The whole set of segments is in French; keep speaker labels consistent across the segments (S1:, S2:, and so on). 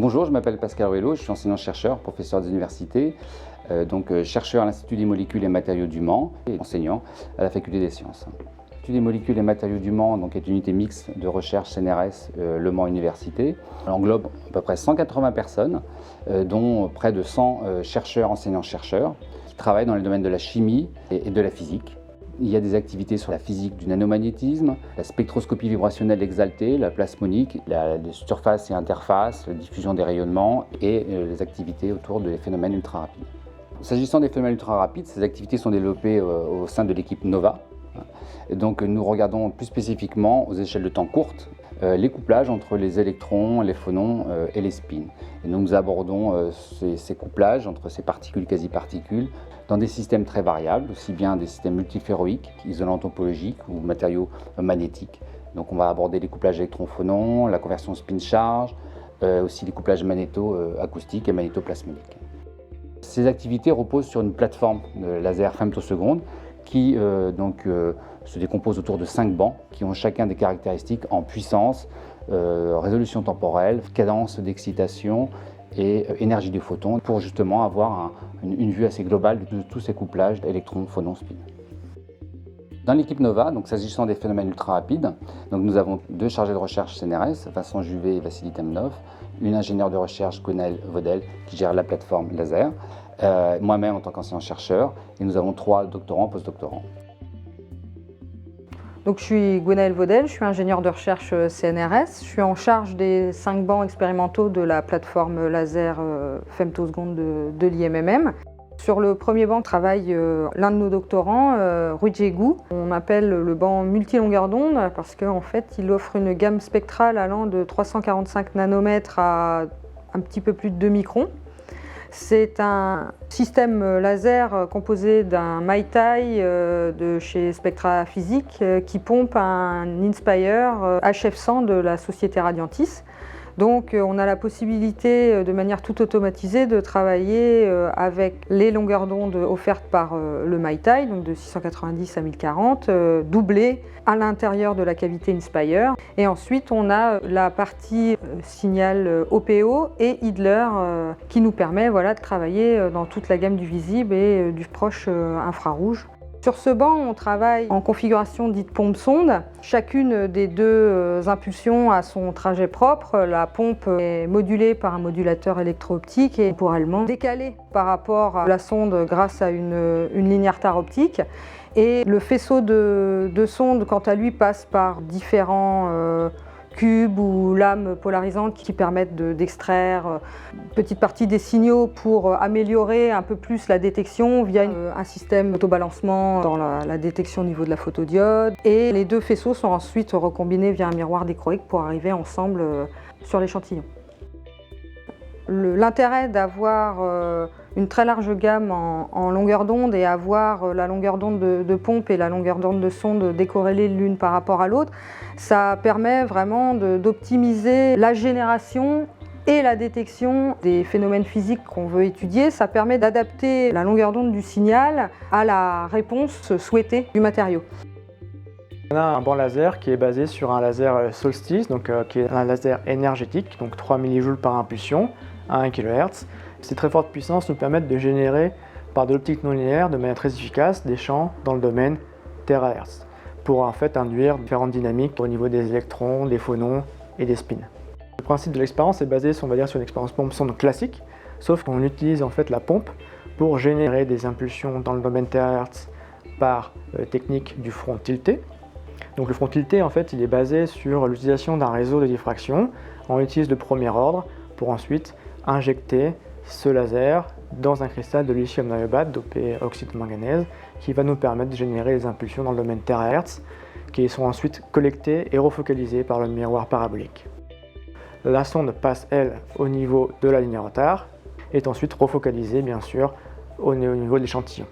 S1: Bonjour, je m'appelle Pascal Ruello, je suis enseignant-chercheur, professeur des universités, chercheur à l'Institut des molécules et matériaux du Mans et enseignant à la Faculté des sciences. L'Institut des molécules et matériaux du Mans est une unité mixte de recherche CNRS Le Mans Université. Elle englobe à peu près 180 personnes, dont près de 100 chercheurs, enseignants-chercheurs, qui travaillent dans les domaines de la chimie et de la physique. Il y a des activités sur la physique du nanomagnétisme, la spectroscopie vibrationnelle exaltée, la plasmonique, les surfaces et interfaces, la diffusion des rayonnements et les activités autour des phénomènes ultra rapides. S'agissant des phénomènes ultra rapides, ces activités sont développées au sein de l'équipe NOVA. Et donc nous regardons plus spécifiquement aux échelles de temps courtes les couplages entre les électrons, les phonons et les spins. Et nous abordons ces couplages entre ces particules quasi-particules dans des systèmes très variables, aussi bien des systèmes multiferroïques, isolants topologiques ou matériaux magnétiques. Donc on va aborder les couplages électron-phonons, la conversion spin-charge, aussi les couplages magnéto-acoustiques et magnéto-plasmoniques. Ces activités reposent sur une plateforme de laser femtoseconde qui se décompose autour de 5 bancs qui ont chacun des caractéristiques en puissance, résolution temporelle, cadence d'excitation et énergie des photons pour justement avoir une vue assez globale de tous ces couplages électrons, phonons, spin. Dans l'équipe NOVA, s'agissant des phénomènes ultra rapides, nous avons 2 chargés de recherche CNRS, Vincent Juvet et Vassili Temnov, une ingénieure de recherche, Gwenaëlle Vaudel, qui gère la plateforme laser, moi-même en tant qu'enseignant-chercheur, et nous avons 3 doctorants, postdoctorants.
S2: Donc, je suis Gwenaëlle Vaudel, je suis ingénieure de recherche CNRS. Je suis en charge des 5 bancs expérimentaux de la plateforme laser femtoseconde de l'IMMM. Sur le premier banc travaille l'un de nos doctorants, Ruijie Gu. On appelle le banc multilongueur d'onde parce qu'en fait, il offre une gamme spectrale allant de 345 nanomètres à un petit peu plus de 2 microns. C'est un système laser composé d'un MyTie de chez Spectra Physics qui pompe un Inspire HF100 de la société Radiantis. Donc on a la possibilité de manière tout automatisée de travailler avec les longueurs d'onde offertes par le MyTie, donc de 690 à 1040, doublées à l'intérieur de la cavité Inspire. Et ensuite on a la partie signal OPO et Idler qui nous permet de travailler dans toute la gamme du visible et du proche infrarouge. Sur ce banc, on travaille en configuration dite pompe-sonde. Chacune des 2 impulsions a son trajet propre. La pompe est modulée par un modulateur électro-optique et temporellement décalée par rapport à la sonde grâce à une ligne retard optique. Et le faisceau de sonde, quant à lui, passe par différents cubes ou lames polarisantes qui permettent d'extraire une petite partie des signaux pour améliorer un peu plus la détection via un système d'autobalancement dans la détection au niveau de la photodiode. Et les 2 faisceaux sont ensuite recombinés via un miroir dichroïque pour arriver ensemble sur l'échantillon. L'intérêt d'avoir une très large gamme en longueur d'onde et avoir la longueur d'onde de pompe et la longueur d'onde de sonde décorrélées l'une par rapport à l'autre, ça permet vraiment d'optimiser la génération et la détection des phénomènes physiques qu'on veut étudier. Ça permet d'adapter la longueur d'onde du signal à la réponse souhaitée du matériau.
S3: On a un banc laser qui est basé sur un laser Solstice, qui est un laser énergétique, donc 3 millijoules par impulsion à 1 kHz. Ces très fortes puissances nous permettent de générer par de l'optique non linéaire de manière très efficace des champs dans le domaine terahertz pour en fait induire différentes dynamiques au niveau des électrons, des phonons et des spins. Le principe de l'expérience est basé sur une expérience pompe-sonde classique, sauf qu'on utilise en fait la pompe pour générer des impulsions dans le domaine terahertz par technique du front tilté. Donc le front tilté en fait il est basé sur l'utilisation d'un réseau de diffraction. On utilise le premier ordre pour ensuite injecter ce laser dans un cristal de lithium niobate dopé oxyde de manganèse qui va nous permettre de générer des impulsions dans le domaine terahertz qui sont ensuite collectées et refocalisées par le miroir parabolique. La sonde passe, elle, au niveau de la ligne retard et est ensuite refocalisée, bien sûr, au niveau de l'échantillon.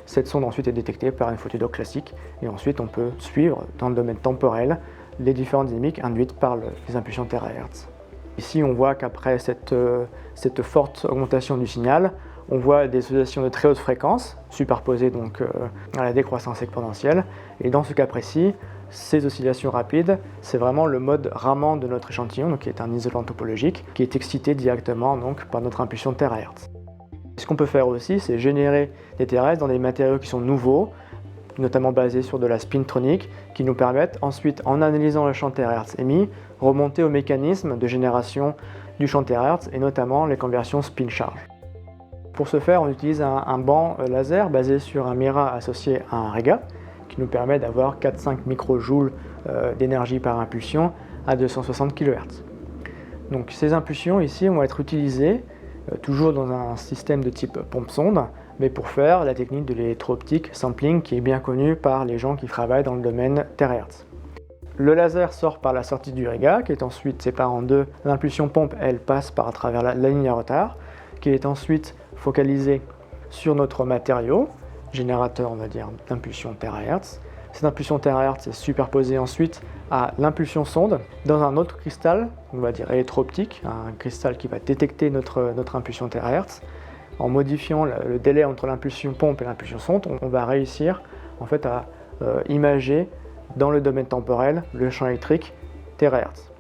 S3: Cette sonde ensuite est détectée par une photodiode classique et ensuite on peut suivre dans le domaine temporel les différentes dynamiques induites par les impulsions terahertz. Ici on voit qu'après cette forte augmentation du signal, on voit des oscillations de très haute fréquence, superposées donc à la décroissance exponentielle. Et dans ce cas précis, ces oscillations rapides, c'est vraiment le mode Raman de notre échantillon, donc qui est un isolant topologique, qui est excité directement donc, par notre impulsion terahertz. Ce qu'on peut faire aussi, c'est générer des terahertz dans des matériaux qui sont nouveaux, notamment basés sur de la spintronique, qui nous permettent ensuite, en analysant le champ terahertz émis, remonter au mécanisme de génération du champ terahertz et notamment les conversions spin-charge. Pour ce faire, on utilise un banc laser basé sur un Mira associé à un Rega, qui nous permet d'avoir 4-5 microjoules d'énergie par impulsion à 260 kHz. Donc ces impulsions ici vont être utilisées toujours dans un système de type pompe-sonde, mais pour faire la technique de l'électro-optique sampling qui est bien connue par les gens qui travaillent dans le domaine terahertz. Le laser sort par la sortie du Rega, qui est ensuite séparé en deux. L'impulsion pompe, elle passe à travers la ligne à retard, qui est ensuite focalisée sur notre matériau, générateur, on va dire, d'impulsion terahertz. Cette impulsion terahertz est superposée ensuite à l'impulsion sonde dans un autre cristal, on va dire électro-optique, un cristal qui va détecter notre impulsion terahertz. En modifiant le délai entre l'impulsion pompe et l'impulsion sonde, on va réussir en fait à imager dans le domaine temporel le champ électrique terahertz.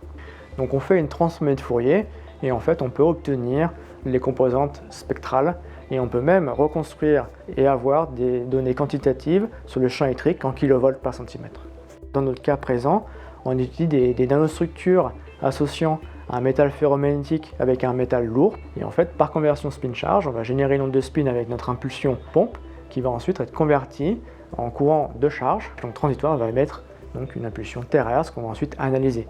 S3: Donc on fait une transformée de Fourier et en fait on peut obtenir les composantes spectrales et on peut même reconstruire et avoir des données quantitatives sur le champ électrique en kilovolts par centimètre. Dans notre cas présent, on utilise des nanostructures associant un métal ferromagnétique avec un métal lourd et en fait par conversion spin-charge, on va générer une onde de spin avec notre impulsion pompe qui va ensuite être convertie en courant de charge. Donc transitoire va émettre donc une impulsion terahertz qu'on va ensuite analyser.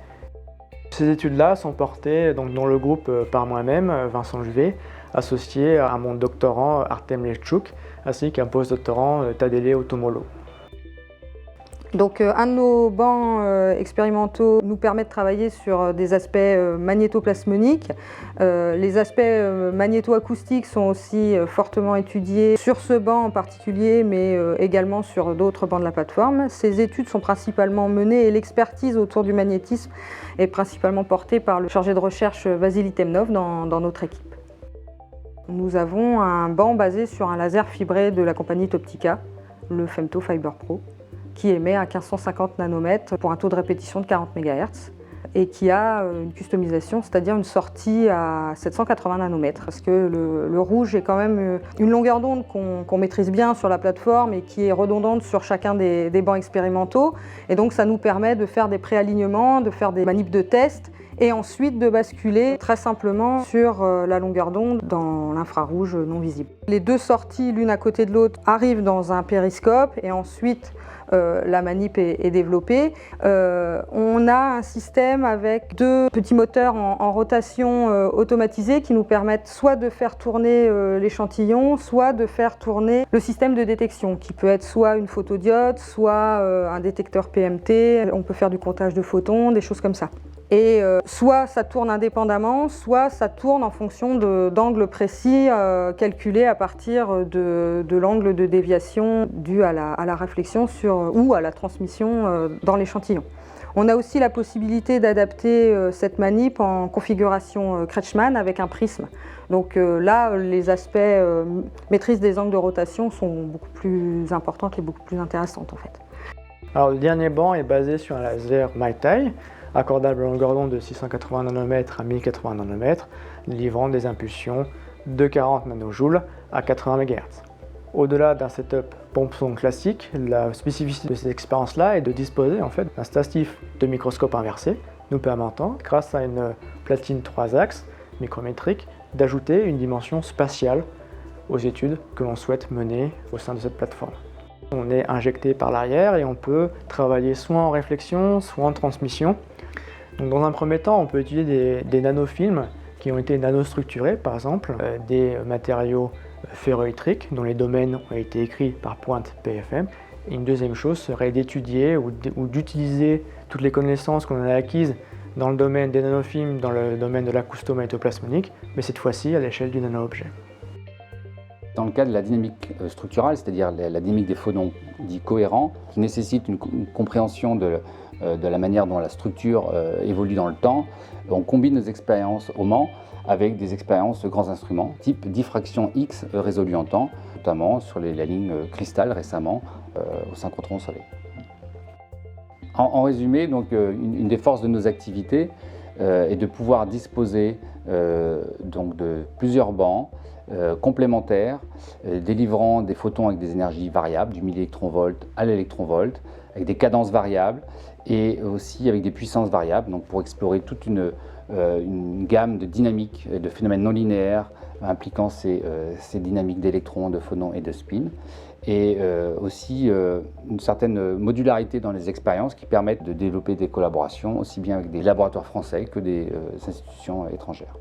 S3: Ces études-là sont portées donc, dans le groupe par moi-même, Vincent Juvet, associé à mon doctorant Artem Levchuk, ainsi qu'un post-doctorant Tadele Otomolo.
S2: Donc un de nos bancs expérimentaux nous permet de travailler sur des aspects magnétoplasmoniques. Les aspects magnétoacoustiques sont aussi fortement étudiés sur ce banc en particulier, mais également sur d'autres bancs de la plateforme. Ces études sont principalement menées et l'expertise autour du magnétisme est principalement portée par le chargé de recherche Vassili Temnov dans notre équipe. Nous avons un banc basé sur un laser fibré de la compagnie Toptica, le Femto Fiber Pro, qui émet à 1550 nanomètres pour un taux de répétition de 40 MHz et qui a une customisation, c'est-à-dire une sortie à 780 nanomètres. Parce que le rouge est quand même une longueur d'onde qu'on maîtrise bien sur la plateforme et qui est redondante sur chacun des bancs expérimentaux. Et donc ça nous permet de faire des préalignements, de faire des manips de test et ensuite de basculer très simplement sur la longueur d'onde dans l'infrarouge non visible. Les deux sorties l'une à côté de l'autre arrivent dans un périscope et ensuite la manip est développée. On a un système avec deux petits moteurs en rotation automatisés qui nous permettent soit de faire tourner l'échantillon, soit de faire tourner le système de détection qui peut être soit une photodiode, soit un détecteur PMT. On peut faire du comptage de photons, des choses comme ça. Et soit ça tourne indépendamment, soit ça tourne en fonction d'angles précis calculés à partir de l'angle de déviation dû à la réflexion ou à la transmission dans l'échantillon. On a aussi la possibilité d'adapter cette manip en configuration Kretschmann avec un prisme. Donc là, les aspects maîtrise des angles de rotation sont beaucoup plus importantes et beaucoup plus intéressantes en fait.
S3: Alors le dernier banc est basé sur un laser MyTie, accordable à longueur d'onde de 680 nanomètres à 1080 nanomètres, livrant des impulsions de 40 nanojoules à 80 MHz. Au-delà d'un setup pompe-sonde classique, la spécificité de cette expérience-là est de disposer en fait d'un statif de microscope inversé, nous permettant, grâce à une platine 3 axes micrométrique, d'ajouter une dimension spatiale aux études que l'on souhaite mener au sein de cette plateforme. On est injecté par l'arrière et on peut travailler soit en réflexion, soit en transmission. Donc dans un premier temps, on peut utiliser des nanofilms qui ont été nanostructurés, par exemple, des matériaux ferroélectriques dont les domaines ont été écrits par pointe PFM. Et une deuxième chose serait d'étudier ou d'utiliser toutes les connaissances qu'on a acquises dans le domaine des nanofilms, dans le domaine de l'acousto-magnétoplasmonique, mais cette fois-ci à l'échelle du nano-objet.
S1: Dans le cas de la dynamique structurale, c'est-à-dire la dynamique des photons dits cohérents, qui nécessite une compréhension de la manière dont la structure évolue dans le temps, on combine nos expériences au Mans avec des expériences de grands instruments, type diffraction X résolue en temps, notamment sur la ligne Cristal récemment au synchrotron Soleil. En résumé, donc, une des forces de nos activités est de pouvoir disposer donc de plusieurs bancs complémentaires, délivrant des photons avec des énergies variables, du millélectronvolt à l'électronvolt, avec des cadences variables et aussi avec des puissances variables, donc pour explorer toute une gamme de dynamiques et de phénomènes non linéaires impliquant ces dynamiques d'électrons, de phonons et de spins, et aussi une certaine modularité dans les expériences qui permettent de développer des collaborations aussi bien avec des laboratoires français que des institutions étrangères.